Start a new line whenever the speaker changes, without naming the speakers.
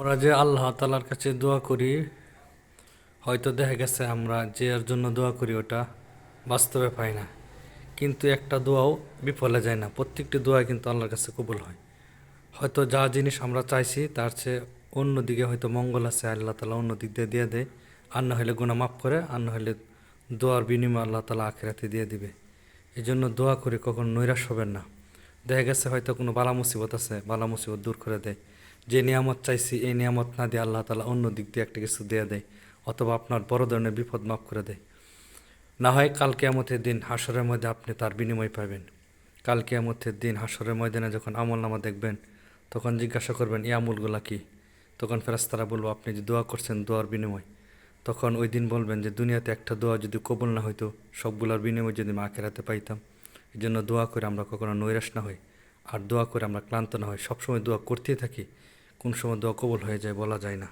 আমরা যে আল্লাহ তাআলার কাছে দোয়া করি, হয়তো দেখা গেছে আমরা যে এর জন্য দোয়া করি ওটা বাস্তবে পাই না, কিন্তু একটা দোয়াও বিফলে যায় না। প্রত্যেকটি দোয়া কিন্তু আল্লাহর কাছে কবুল হয়। হয়তো যা জিনিস আমরা চাইছি তার চেয়ে অন্যদিকে হয়তো মঙ্গল আছে, আল্লাহ তাআলা অন্য দিক দিয়ে দেয়। আর না হলে গুনাহ মাফ করে, আর না হলে দোয়ার বিনিময়ে আল্লাহ তাআলা আখিরাতে দিয়ে দিবে। এই জন্য দোয়া করে কখনো নৈরাশ হবেন না। দেখা গেছে হয়তো কোনো বালা মুসিবত আছে, বালা মুসিবত দূর করে দেয়। যে নিয়ামত চাইছি এই নিয়ামত না দিয়ে আল্লাহ তাআলা অন্য দিক দিয়ে একটা কিছু দিয়ে দেয়, অথবা আপনার বড় ধরনের বিপদ মাফ করে দেয়। না হয় কাল কিয়ামতের দিন হাসরের মধ্যে আপনি তার বিনিময় পাবেন। কাল কিয়ামতের দিন হাসরের ময়দানে যখন আমলনামা দেখবেন, তখন জিজ্ঞাসা করবেন এই আমলগুলা কি। তখন ফেরেশতারা বলবো আপনি যে দোয়া করছেন দোয়ার বিনিময়। তখন ওই দিন বলবেন যে দুনিয়াতে একটা দোয়া যদি কবুল না হইতো, সবগুলোর বিনিময় যদি আমি আখিরাতে পাইতাম। এই জন্য দোয়া করে আমরা কখনো নৈরাশ না হই, আর দোয়া করে আমরা ক্লান্ত না হই, সবসময় দোয়া করতেই থাকি। কোন সময় দোয়া কবুল হয়ে যায় বলা যায় না।